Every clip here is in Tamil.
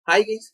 ஹாய் கைஸ்,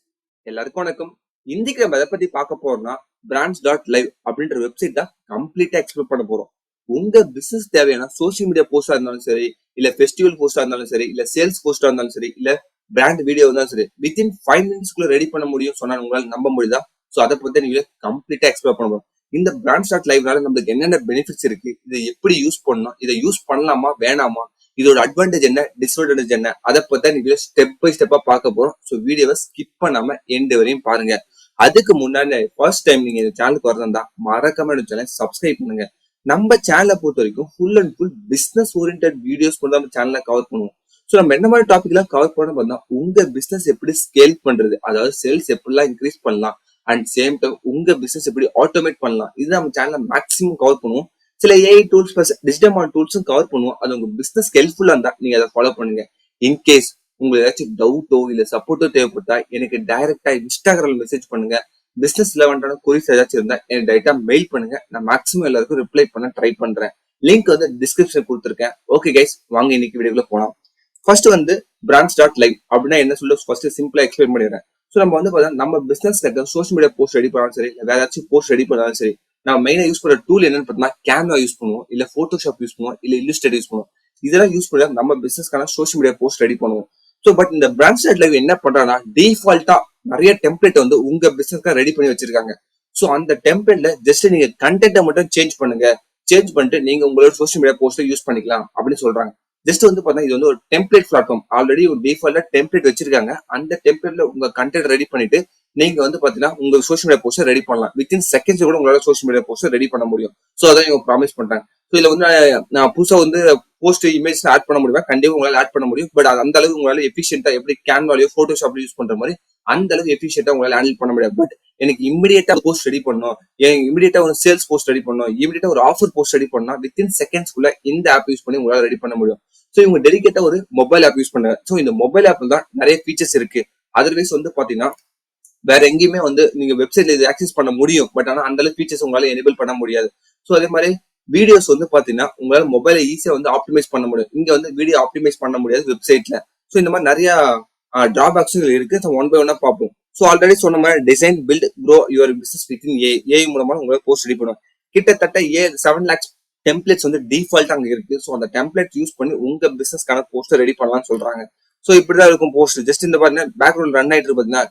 எல்லாருக்கும் வணக்கம். இன்னைக்கு நம்ம எதை பத்தி பார்க்க போறோம்னா brands.live அப்படின்ற வெப்சைட் தான் கம்ப்ளீட்டா எக்ஸ்ப்ளோர் பண்ண போறோம். உங்க பிசினஸ் தேவையான சோசியல் மீடியா போஸ்டா இருந்தாலும் சரி, இல்ல ஃபெஸ்டிவல் போஸ்டா இருந்தாலும் சரி, இல்ல சேல்ஸ் போஸ்டா இருந்தாலும் சரி, இல்ல பிராண்ட் வீடியோ இருந்தாலும் சரி, வித்தின் 5 மினிட்ஸ்க்குள்ள ரெடி பண்ண முடியும் சொன்னா உங்களால நம்ப முடியுதா? சோ அதை பத்தி நீங்க கம்ப்ளீட்டா எக்ஸ்ப்ளோர் பண்ண போறோம். இந்த brands.liveனால நம்மளுக்கு என்னென்ன பெனிஃபிட்ஸ் இருக்கு, இதை எப்படி யூஸ் பண்ணணும், இதை யூஸ் பண்ணலாமா வேணாமா, இதோட அட்வான்டேஜ் என்ன, டிஸ்அட்வான்டேஜ் என்ன, அதை பத்தி நீங்க ஸ்டெப் பை ஸ்டெப்பா பார்க்க போறோம். ஸோ வீடியோவை ஸ்கிப் பண்ணாம எண்ட் வரையும் பாருங்க. அதுக்கு முன்னாடி ஃபர்ஸ்ட் டைம் நீங்க இந்த சேனலுக்கு வரதா மறக்காம இந்த சேனல் சப்ஸ்கிரைப் பண்ணுங்க. நம்ம சேனலை பொறுத்த வரைக்கும் full and full business oriented videos கூட நம்ம சேனல்ல கவர் பண்ணுவோம். ஸோ நம்ம என்ன மாதிரி டாபிக் எல்லாம் கவர் பண்ண பார்த்தா உங்க பிசினஸ் எப்படி ஸ்கேல் பண்றது, அதாவது சேல்ஸ் எப்படிலாம் இன்க்ரீஸ் பண்ணலாம், அண்ட் சேம் டைம் உங்க பிசினஸ் எப்படி ஆட்டோமேட் பண்ணலாம், இது நம்ம சேனல்ல மேக்ஸிமம் கவர் பண்ணுவோம். சில ஏஐ டூல்ஸ் பிளஸ் டிஜிட்டல் டூல்ஸும் கவர் பண்ணுவோம். அது உங்க பிசினஸ் ஹெல்ப்ஃபுல்லா இருந்தா நீங்க அதை ஃபாலோ பண்ணுங்க. இன்கேஸ் உங்களுக்கு ஏதாச்சும் டவுட்டோ இல்ல சப்போர்ட்டோ தேவைப்பட்டா எனக்கு டைரக்டா இன்ஸ்டாகிராம்ல மெசேஜ் பண்ணுங்க. பிசினஸ் ரிலவெண்டான கொரிஸ் ஏதாச்சும் இருந்தா எனக்கு டைரக்டா மெயில் பண்ணுங்க. நான் மேக்ஸிமம் எல்லாருக்கும் ரிப்ளை பண்ண ட்ரை பண்றேன். லிங்க் வந்து டிஸ்கிரிப்ஷன் கொடுத்துருக்கேன். ஓகே கைஸ், வாங்க இன்னைக்கு வீடியோக்குள்ள போலாம். ஃபர்ஸ்ட் வந்து brands.live அப்படின்னா என்ன சொல்ல ஃபர்ஸ்ட் சிம்பிளா எக்ஸ்பிளைன் பண்ணிடுறேன். ஸோ நம்ம வந்து பார்த்தா நம்ம business social media post ready பண்ணாலும் சரி, வேற ஏதாச்சும் போஸ்ட் ரெடி பண்ணாலும் சரி, நம்ம மெயினா யூஸ் பண்ற டூல் என்னன்னு பார்த்தீங்கன்னா கேன்வா யூஸ் பண்ணுவோம், இல்ல போட்டோஷாப் யூஸ் பண்ணுவோம், இல்ல இல்லுஸ்ட்ரேட் யூஸ் பண்ணுவோம். இதெல்லாம் யூஸ் பண்ணி நம்ம பிசினஸ்க்கான சோஷியல் மீடியா போஸ்ட் ரெடி பண்ணுவோம். ஸோ பட் இந்த brands.live என்ன பண்றாங்கன்னா டிஃபால்ட்டா நிறைய டெம்ப்ளேட் வந்து உங்க பிசினஸ்க்காக ரெடி பண்ணி வச்சிருக்காங்க. ஸோ அந்த டெம்ப்ளேட்ல ஜஸ்ட் நீங்க கண்டென்ட்டை மட்டும் சேஞ்ச் பண்ணுங்க. சேஞ்ச் பண்ணிட்டு நீங்க உங்களோட சோஷியல் மீடியா போஸ்ட்டை யூஸ் பண்ணிக்கலாம் அப்படின்னு சொல்றாங்க. ஜஸ்ட் வந்து பாத்தீங்கன்னா இது வந்து ஒரு டெம்ப்ளேட் பிளாட்ஃபார்ம். ஆல்ரெடி ஒரு டிஃபால்ட்டா டெம்ப்ளேட் வச்சிருக்காங்க. அந்த டெம்ப்ளேட்ல உங்க கண்டென்ட் ரெடி பண்ணிட்டு நீங்க வந்து பாத்தீங்கன்னா உங்க சோஷியல் மீடியா போஸ்ட் ரெடி பண்ணலாம். வித்தின் செகண்ட்ஸ் கூட உங்களால சோஷியல் மீடியா போஸ்ட் ரெடி பண்ண முடியும். சோ அதான் இவங்க ப்ராமிஸ் பண்றாங்க. ஸோ இதுல வந்து நான் புதுசா வந்து போஸ்ட் இமேஜ் ஆட் பண்ண முடியுமா? கண்டிப்பா உங்களால ஆட் பண்ண முடியும். பட் அந்த அளவுக்கு உங்களால எஃபிஷியன்ட்டா எப்படி கேன்வாலையோ போட்டோஷாப்ல யூஸ் பண்ற மாதிரி அந்த அளவுக்கு எஃபிஷியன்ட்டா உங்களால ஹேண்டில் பண்ண முடியாது. பட் எனக்கு இமிடியேட்டா போஸ்ட் ரெடி பண்ணணும், இமிடியேட்டா ஒரு சேல்ஸ் போஸ்ட் ரெடி பண்ணணும், இமிடியேட்டா ஒரு ஆஃபர் போஸ்ட் ரெடி பண்ணா வித்தின் செகண்ட்ஸ்க்குள்ள இந்த ஆப் யூஸ் பண்ணி உங்களால ரெடி பண்ண முடியும். ஸோ இவங்க டெடிகேட்டா ஒரு மொபைல் ஆப் யூஸ் பண்ணாங்க. ஸோ இந்த மொபைல் ஆப்ல தான் நிறைய ஃபீச்சர்ஸ் இருக்கு. அதர்வைஸ் வந்து பாத்தீங்கன்னா வேற எங்கேயுமே வந்து நீங்க வெப்சைட்ல இது ஆக்சஸ் பண்ண முடியும். பட் ஆனா அந்த அளவுக்கு ஃபீச்சர்ஸ் உங்களால எனேபிள் பண்ண முடியாது. ஸோ அதே மாதிரி வீடியோஸ் வந்து பாத்தீங்கன்னா உங்களால மொபைலை ஈஸியா வந்து ஆப்டிமைஸ் பண்ண முடியும். இங்க வந்து வீடியோ ஆப்டிமைஸ் பண்ண முடியாது வெப்சைட்ல. ஸோ இந்த மாதிரி நிறைய டிராபேக்ஸும் இருக்கு. ஒன் பை ஒன்னா பார்ப்போம். ஸோ ஆல்ரெடி சொன்ன மாதிரி design build grow your business within AI மூலமா உங்களை போஸ்ட் ரெடி பண்ணுவோம். கிட்டத்தட்ட 7 lakhs டெம்ப்ளேட்ஸ் வந்து டிஃபால்ட் அங்க இருக்கு. ஸோ அந்த டெம்ப்ளேட் யூஸ் பண்ணி உங்க பிசினஸ்க்கான போஸ்ட் ரெடி பண்ணலாம்னு சொல்றாங்க. ஸோ இப்படிதான் இருக்கும் போஸ்ட். ஜஸ்ட் இந்த பாத்தீங்கன்னா பேக்ரவுண்ட் ரன் ஆயிட்டு பாத்தீங்கன்னா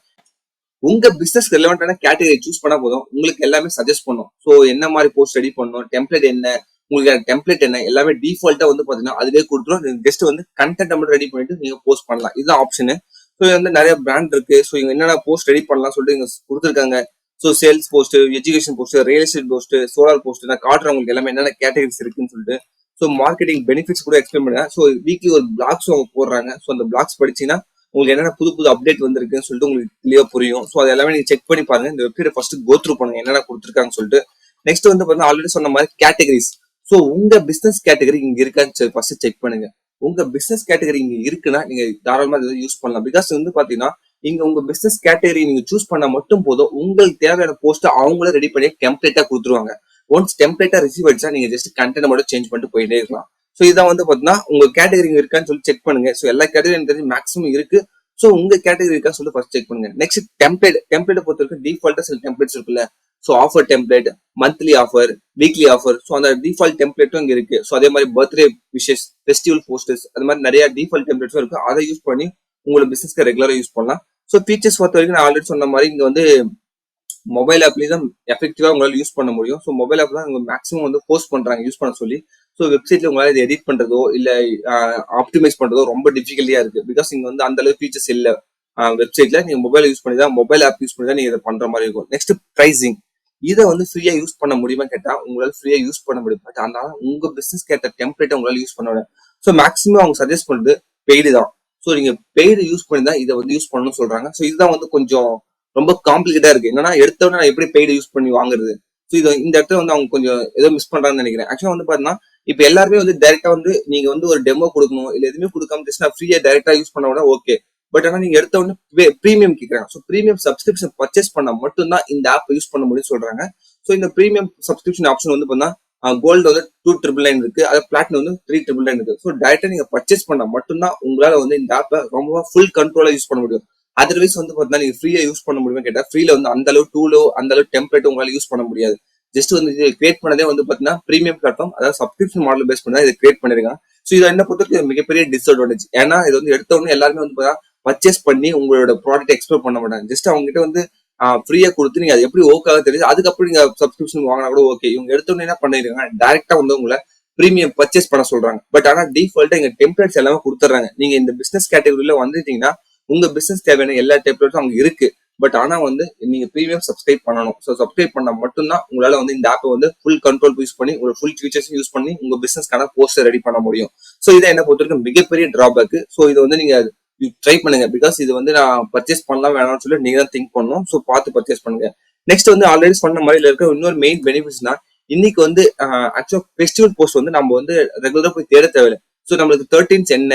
உங்க பிசினஸ் ரெலவெண்டான கேட்டகரி சூஸ் பண்ணா போதும், உங்களுக்கு எல்லாமே சஜஸ்ட் பண்ணும். ஸோ என்ன மாதிரி போஸ்ட் ரெடி பண்ணணும், டெம்ப்ளேட் என்ன, உங்களுக்கு டெம்ப்ளேட் என்ன, எல்லாமே டிஃபால்ட்டா வந்து பாத்தீங்கன்னா அதுவே கொடுத்துரும். ஜஸ்ட் வந்து கண்டென்ட் மட்டும் ரெடி பண்ணிட்டு நீங்க போஸ்ட் பண்ணலாம். இதுதான் ஆப்ஷன். ஸோ இது வந்து நிறைய பிராண்ட் இருக்கு. ஸோ இவங்க என்னென்ன போஸ்ட் ரெடி பண்ணலாம் சொல்லிட்டு இங்க கொடுத்துருக்காங்க. So sales post, education post, real estate post, solar post, நான் காட்டுறவங்களுக்கு எல்லாமே என்னென்ன கேட்டகரிஸ் இருக்குன்னு சொல்லிட்டு. ஸோ மார்க்கெட்டிங் பெனிஃபிட்ஸ் கூட எக்ஸ்பிளைன் பண்ணுங்க. ஸோ வீக்லி ஒரு பிளாக்ஸ் அவங்க போடுறாங்க. ஸோ அந்த பிளாக்ஸ் படிச்சீங்கன்னா உங்களுக்கு என்னென்ன புது புது அப்டேட் வந்திருக்குன்னு சொல்லிட்டு உங்களுக்கு கிளியர் புரியும். ஸோ அது எல்லாமே நீங்க செக் பண்ணி பாருங்க. இந்த வெப்சைட் ஃபர்ஸ்ட் கோ த்ரூ பண்ணுங்க என்னென்ன கொடுத்துருக்காங்கன்னு சொல்லிட்டு. நெக்ஸ்ட் வந்து பாத்தீங்கன்னா ஆல்ரெடி சொன்ன மாதிரி கேட்டகரிஸ். ஸோ உங்க பிசினஸ் கேட்டகரி இங்க இருக்கான்னு ஃபர்ஸ்ட் செக் பண்ணுங்க. உங்க பிசினஸ் கேட்டகரி இங்க இருக்குன்னா நீங்க தாராளமா இதை யூஸ் பண்ணலாம். பிகாஸ் வந்து பாத்தீங்கன்னா இங்க உங்க பிசினஸ் கேட்டகரி நீங்க சூஸ் பண்ணா மட்டும் போதும். உங்களுக்கு தேவையான போஸ்ட் அவங்களே ரெடி பண்ணி டெம்ப்ளேட்டா கொடுத்துருவாங்க. ஒன்ஸ் டெம்ப்ளேட்டா ரிசீவ் ஆயிடுச்சா நீங்க ஜஸ்ட் கண்டென்ட் மட்டும் சேஞ்ச் பண்ணிட்டு போயிட்டே இருக்கலாம். ஸோ இதான் வந்து பாத்தீங்கன்னா உங்க கேட்டகரி இருக்கான்னு சொல்லி செக் பண்ணுங்க. ஸோ எல்லா கேட்டகரி எனக்கு தெரிஞ்சு மேக்ஸிமம் இருக்கு. ஸோ உங்க கேட்டகரி இருக்கா சொல்லி ஃபர்ஸ்ட் செக் பண்ணுங்க. நெக்ஸ்ட் டெம்ப்ளேட் பொறுத்த வரைக்கும் டிஃபால்ட்டா சில டெம்ப்ளேட்ஸ் இருக்குல்ல. So offer template, monthly offer, weekly offer. So அந்த டிஃபால்ட் டெம்ப்ளேட்டும் இங்க இருக்கு. ஸோ அதே மாதிரி பர்த்டே விஷஸ், ஃபெஸ்டிவல் போஸ்டர்ஸ், அது மாதிரி நிறைய டிஃபால்ட் டெம்ப்ளேட்ஸும் இருக்கு. அதை யூஸ் பண்ணி உங்களோட பிசினஸ்க்கு ரெகுலரா யூஸ் பண்ணலாம். ஸோ ஃபீச்சர்ஸ் பொறுத்த வரைக்கும் நான் ஆல்ரெடி சொன்ன மாதிரி இங்க வந்து மொபைல் ஆப்லேயும் தான் எஃபெக்டிவா உங்களால யூஸ் பண்ண முடியும். ஸோ மொபைல் ஆப் தான் மேக்ஸிமம் வந்து போஸ்ட் பண்றாங்க யூஸ் பண்ண சொல்லி. ஸோ வெப்சைட்ல உங்களால இதை எடிட் பண்றதோ இல்ல ஆப்டிமைஸ் பண்றதோ ரொம்ப டிஃபிகல்ட்டியா இருக்கு. பிகாஸ் இங்க வந்து அந்த அளவுக்கு ஃபீச்சர்ஸ் இல்ல. வெப்சைட்ல நீங்க மொபைல் யூஸ் பண்ணி தான், மொபைல் ஆப் யூஸ் பண்ணி தான் நீங்க இதை பண்ற மாதிரி இருக்கும். Next pricing. இதை வந்து ஃப்ரீயா யூஸ் பண்ண முடியுமா கேட்டா உங்களால ஃப்ரீயா யூஸ் பண்ண முடியும். பட் அதனால உங்க பிசினஸ் கேட்ட டெம்ப்ளேட்டை உங்களால யூஸ் பண்ண முடியும். ஸோ மேக்ஸிமம் அவங்க சஜஸ்ட் பண்றது பெய்டு தான். ஸோ நீங்க பெய்டு யூஸ் பண்ணி தான் இதை வந்து யூஸ் பண்ணணும்னு சொல்றாங்க. ஸோ இதுதான் வந்து கொஞ்சம் ரொம்ப காம்ப்ளிகேட்டா இருக்கு. என்னன்னா எடுத்தவொடனே நான் எப்படி பெய்டு யூஸ் பண்ணி வாங்குறது. ஸோ இது இந்த இடத்துல வந்து அவங்க கொஞ்சம் ஏதோ மிஸ் பண்றாங்கன்னு நினைக்கிறேன். ஆக்சுவலா வந்து பாத்தீங்கன்னா இப்ப எல்லாருமே வந்து டைரக்டா வந்து நீங்க வந்து ஒரு டெமோ கொடுக்கணும் இல்ல எதுவுமே கொடுக்காம ஜஸ்ட் நான் ஃப்ரீயா டைரக்டா யூஸ் பண்ண விட ஓகே. பட் ஆனா நீங்க எடுத்த உடனே பிரீமியம் கேட்கறாங்க. ஸோ பிரீமியம் சப்ஸ்கிரிப்ஷன் பர்ச்சேஸ் பண்ணா மட்டும்தான் இந்த ஆப் யூஸ் பண்ண முடியும் சொல்றாங்க. ஸோ இந்த பிரீமியம் சப்ஸ்கிரிப்ஷன் ஆப்ஷன் வந்து பார்த்தா கோல்டு வந்து 2,999 இருக்கு. அது பிளாட்டினம் வந்து 3,999 இருக்கு. ஸோ டைரக்டா நீங்க பர்ச்சேஸ் பண்ணா மட்டும்தான் உங்களால வந்து இந்த ஆப்பை ரொம்ப ஃபுல் கண்ட்ரோலா யூஸ் பண்ண முடியும். அதர்வைஸ் வந்து பாத்தீங்கன்னா நீங்க ஃப்ரீயா யூஸ் பண்ண முடியுமா கேட்டா ஃப்ரீல வந்து அந்த அளவு டூலோ அந்த அளவு டெம்ப்ளேட் உங்களால யூஸ் பண்ண முடியாது. ஜஸ்ட் வந்து இது கிரியேட் பண்ணதே வந்து பாத்தீங்கன்னா பிரீமியம் பிளாட்ஃபார்ம், அதாவது சப்ஸ்கிரிப்ஷன் மாடல் பேஸ் பண்ணி இதை கிரியேட் பண்ணிருக்காங்க. ஸோ இதை என்ன பொறுத்தவரைக்கும் மிகப்பெரிய டிஸ்அட்வான்டேஜ். ஏன்னா இது வந்து எடுத்த உடனே எல்லாருமே வந்து பர்ச்சேஸ் பண்ணி உங்களோட ப்ராடக்ட் எக்ஸ்ப்ளோர் பண்ண மாட்டாங்க. ஜஸ்ட் அவங்க கிட்ட வந்து ஃப்ரீயா கொடுத்து நீங்க அது எப்படி ஓக்காக தெரியுது, அதுக்கப்புறம் நீங்க சப்ஸ்கிரிப்ஷன் வாங்கினா கூட ஓகே. இவங்க எடுத்த உடனே என்ன பண்ணிருக்காங்க, டைரக்டா வந்து உங்களை பிரீமியம் பர்ச்சேஸ் பண்ண சொல்றாங்க. பட் ஆனா டிஃபால்ட்டா இங்க டெம்ப்ளேட்ஸ் எல்லாமே கொடுத்துறாங்க. நீங்க இந்த பிசினஸ் கேட்டகரியில வந்துட்டீங்கன்னா உங்க பிசினஸ் தேவையான எல்லா டெம்ப்ளேட்ஸும் அங்க இருக்கு. பட் ஆனா வந்து நீங்க பிரீமியம் சப்ஸ்கிரைப் பண்ணணும். ஸோ சப்ஸ்கிரைப் பண்ணா மட்டும்தான் உங்களால வந்து இந்த ஆப்பை வந்து ஃபுல் கண்ட்ரோல் யூஸ் பண்ணி ஒரு ஃபுல் ஃபீச்சர்ஸ் யூஸ் பண்ணி உங்க பிசினஸ்க்கான போஸ்டர் ரெடி பண்ண முடியும். ஸோ இதை என்ன பொறுத்த வரைக்கும் மிகப்பெரிய டிராபேக். ஸோ இது வந்து நீங்க ட்ரை பண்ணுங்க. பிகாஸ் இது வந்து நான் பர்ச்சேஸ் பண்ணலாம் வேணாம்னு சொல்லி நீங்க தான் திங்க் பண்ணணும். ஸோ பார்த்து பர்ச்சேஸ் பண்ணுங்க. நெக்ஸ்ட் வந்து ஆல்ரெடி சொன்ன மாதிரி இருக்க இன்னொரு மெயின் பெனிஃபிட்ஸ்னா இன்னைக்கு வந்து ஆக்சுவலா ஃபெஸ்டிவல் போஸ்ட் வந்து நம்ம வந்து ரெகுலரா போய் தேட தேவையில்லை. ஸோ நம்மளுக்கு 13th என்ன,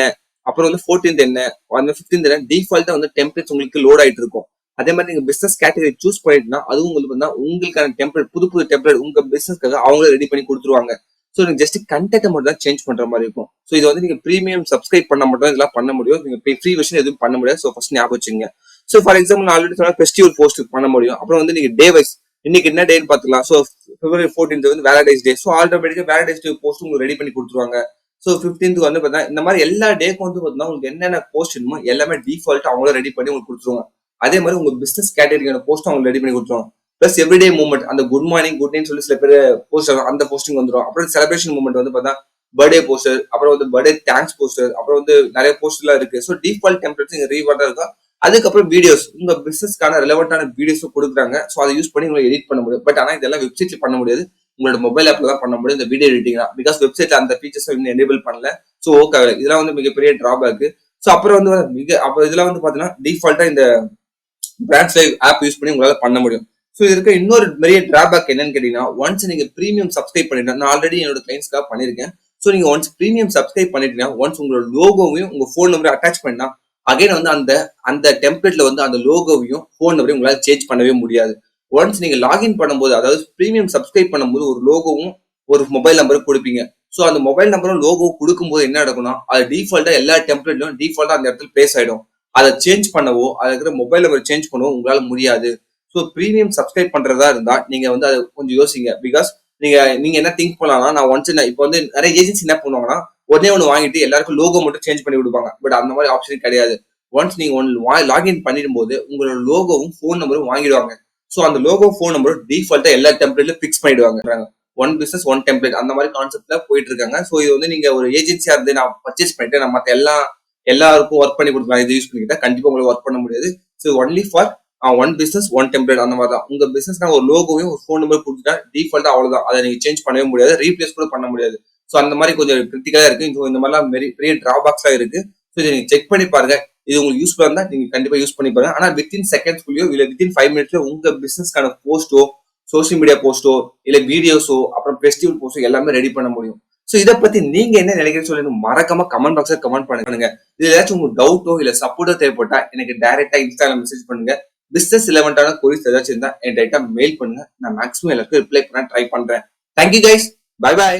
அப்புறம் வந்து 14th என்ன, அந்த 15th என்ன, டிஃபால்ட்டா வந்து டெம்ப்ளேட்ஸ் உங்களுக்கு லோட் ஆயிட்டு இருக்கும். அதே மாதிரி நீங்க பிசினஸ் கேட்டகரி சூஸ் பண்ணிட்டுனா அதுவும் உங்களுக்கு வந்து உங்களுக்கான டெம்ப்ளேட் புது புது டெம்ப்ளேட் உங்க பிசினஸ்க்காக அவங்களே ரெடி பண்ணி கொடுத்துருவாங்க. ஸோ நீங்க ஜஸ்ட் கண்டென்ட் மட்டும் தான் சேஞ்ச் பண்ற மாதிரி இருக்கும். ஸோ இது வந்து நீங்க பிரீமியம் சப்ஸ்கிரைப் பண்ண மட்டும் இதெல்லாம் பண்ண முடியும். நீங்க ஃப்ரீ வெர்ஷன் எதுவும் பண்ண முடியாது. ஸோ ஃபர்ஸ்ட் ஞாபகம் வச்சுங்க. ஸோ ஃபார் எக்ஸாம்பிள் நான் ஆல்ரெடி சொன்ன ஃபெஸ்டிவல் போஸ்ட் பண்ண முடியும். அப்புறம் வந்து நீங்க டே வைஸ் இன்னைக்கு என்ன டேன்னு பாத்துக்கலாம். ஸோ February 14th வந்து வேலடைஸ் டே. ஸோ ஆல்ரெடி வேலடைஸ் டே போஸ்ட் உங்களுக்கு ரெடி பண்ணி கொடுத்துருவாங்க. ஸோ 15th வந்து பார்த்தீங்கன்னா இந்த மாதிரி எல்லா டேக்கும் வந்து பார்த்தீங்கன்னா உங்களுக்கு என்னென்ன போஸ்ட் வேணுமோ எல்லாமே டிஃபால்ட் அவங்கள ரெடி பண்ணி உங்களுக்கு கொடுத்துருவாங்க. அதே மாதிரி உங்க பிசினஸ் கேட்டகரியான போஸ்ட் அவங்க ரெடி பண்ணி கொடுத்துருவாங்க. பிளஸ் எவ்ரிடே மூவ்மெண்ட் அந்த குட் மார்னிங் குட் நைட் சொல்லி சில பேர் போஸ்ட் அந்த போஸ்டிங் வந்துடும். அப்புறம் செலிப்ரேஷன் மூவ்மெண்ட் வந்து பார்த்தா பர்த்டே போஸ்டர், அப்புறம் வந்து பர்த்டே தேங்க்ஸ் போஸ்டர், அப்புறம் வந்து நிறைய போஸ்ட் எல்லாம் இருக்கு. ஸோ டிஃபால்ட் டெம்ப்ளேட்ஸ் இங்க ரீவார்டா இருக்கும். அதுக்கப்புறம் வீடியோஸ் உங்க பிசினஸ்க்கான ரெலவெண்டான வீடியோஸும் கொடுக்குறாங்க. ஸோ அதை யூஸ் பண்ணி உங்களுக்கு எடிட் பண்ண முடியும். பட் ஆனால் இதெல்லாம் வெப்சைட்ல பண்ண முடியாது. உங்களோட மொபைல் ஆப்ல தான் பண்ண முடியும் இந்த வீடியோ எடிட்டிங் தான். பிகாஸ் வெப்சைட்ல அந்த ஃபீச்சர்ஸ் இன்னும் எனேபிள் பண்ணல. ஸோ ஓகே, இதெல்லாம் வந்து மிகப்பெரிய டிராபேக். ஸோ அப்புறம் வந்து அப்புறம் இதெல்லாம் வந்து பாத்தீங்கன்னா டிஃபால்ட்டா இந்த பிராண்ட்ஸ் லைவ் ஆப் யூஸ் பண்ணி உங்களால பண்ண முடியும். ஸோ இதுக்கு இன்னொரு பெரிய டிராபேக் என்னன்னு கேட்டீங்கன்னா ஒன்ஸ் நீங்க பிரீமியம் சப்ஸ்கிரைப் பண்ணிட்டா, நான் ஆல்ரெடி என்னோட கிளைண்ட்ஸ்க்காக பண்ணிருக்கேன். ஸோ நீங்க ஒன்ஸ் பிரீமியம் சப்ஸ்கிரைப் பண்ணிட்டீங்கன்னா ஒன்ஸ் உங்களோட லோகோவையும் உங்க ஃபோன் நம்பரையும் அட்டாச் பண்ணா அகைன் வந்து அந்த அந்த டெம்ப்ளேட்ல வந்து அந்த லோகோவையும் ஃபோன் நம்பரையும் உங்களால சேஞ்ச் பண்ணவே முடியாது. ஒன்ஸ் நீங்க லாகின் பண்ணும்போது, அதாவது பிரீமியம் சப்ஸ்கிரைப் பண்ணும்போது ஒரு லோகோவும் ஒரு மொபைல் நம்பரும் கொடுப்பீங்க. ஸோ அந்த மொபைல் நம்பரும் லோகோ கொடுக்கும்போது என்ன நடக்கும்னா அது டிஃபால்ட்டா எல்லா டெம்ப்ளேட்லயும் டிஃபால்ட்டா அந்த இடத்துல பிளேஸ் ஆயிடும். அதை சேஞ்ச் பண்ணவோ அதை இருக்கிற மொபைல் நம்பர் சேஞ்ச் பண்ணவோ உங்களால முடியாது. ஸோ பிரீமியம் சப்ஸ்கிரைப் பண்றதா இருந்தா நீங்க வந்து அதை கொஞ்சம் யோசிங்க. பிகாஸ் நீங்க நீங்க என்ன திங்க் பண்ணலாம்னா நான் ஒன்ஸ் இப்போ வந்து நிறைய ஏஜென்சி என்ன பண்ணுவாங்கன்னா ஒன்னே ஒன்று வாங்கிட்டு எல்லாருக்கும் லோகோ மட்டும் சேஞ்ச் பண்ணி விடுவாங்க. பட் அந்த மாதிரி ஆப்ஷன் கிடையாது. ஒன்ஸ் நீங்க லாகின் பண்ணிடும் போது உங்களோட லோகோவும் ஃபோன் நம்பரும் வாங்கிடுவாங்க. ஸோ அந்த லோகோ ஃபோன் நம்பரும் டிஃபால்ட்டா எல்லா டெம்ப்ளேட்லயும் பிக்ஸ் பண்ணிடுவாங்க. ஒன் பிசினஸ் ஒன் டெம்ப்ளேட் அந்த மாதிரி கான்செப்ட்ல போயிட்டு இருக்காங்க. ஸோ இது வந்து நீங்க ஒரு ஏஜென்சியா இருந்து நான் பர்ச்சேஸ் பண்ணிட்டு நான் மற்ற எல்லாருக்கும் ஒர்க் பண்ணி கொடுக்கலாம் இது யூஸ் பண்ணிக்கிட்டா கண்டிப்பா உங்களுக்கு ஒர்க் பண்ண முடியாது. So only for one business one template அந்த மாதிரி தான். உங்க பிசினஸ் ஒரு லோகோவையும் ஒரு ஃபோன் நம்பர் கொடுத்துட்டா டிஃபால்ட்டா அவ்வளவுதான். அதை நீங்க சேஞ்ச் பண்ணவே முடியாது, ரீப்ளேஸ் கூட பண்ண முடியாது. ஸோ அந்த மாதிரி கொஞ்சம் கிரிட்டிக்கலா இருக்கு. இந்த மாதிரிலாம் பெரிய டிராபேக்ஸா இருக்கு. ஸோ இதை நீங்க செக் பண்ணி பாருங்க. இது உங்களுக்கு யூஸ்ஃபுல்லா இருந்தா நீங்க கண்டிப்பா யூஸ் பண்ணி பாருங்க. ஆனா வித்தின் செகண்ட்ஸ்குள்ளயோ இல்ல வித்தின் 5 மினிட்ஸ்ல உங்க பிசினஸ்க்கான போஸ்டோ, சோசியல் மீடியா போஸ்டோ, இல்ல வீடியோஸோ, அப்புறம் ஃபெஸ்டிவல் போஸ்டோ எல்லாமே ரெடி பண்ண முடியும். சோ இத பத்தி நீங்க என்ன நினைக்கிறீங்கன்னு சொல்லி மறக்காம கமெண்ட் பாக்ஸ்ல கமெண்ட் பண்ணுங்க. இதுல ஏதாச்சும் உங்களுக்கு டவுட்டோ இல்ல சப்போர்ட்டோ தேவைப்பட்டா எனக்கு டைரக்டா இன்ஸ்டால மெசேஜ் பண்ணுங்க. பிசினஸ் ரிலவெண்டான கொரிஸ் ஏதாச்சும் இருந்தா என் டைரக்டா மெயில் பண்ணுங்க. நான் மேக்ஸிமம் எல்லாருக்கும் ரிப்ளை பண்ண ட்ரை பண்றேன். Thank you guys. Bye bye.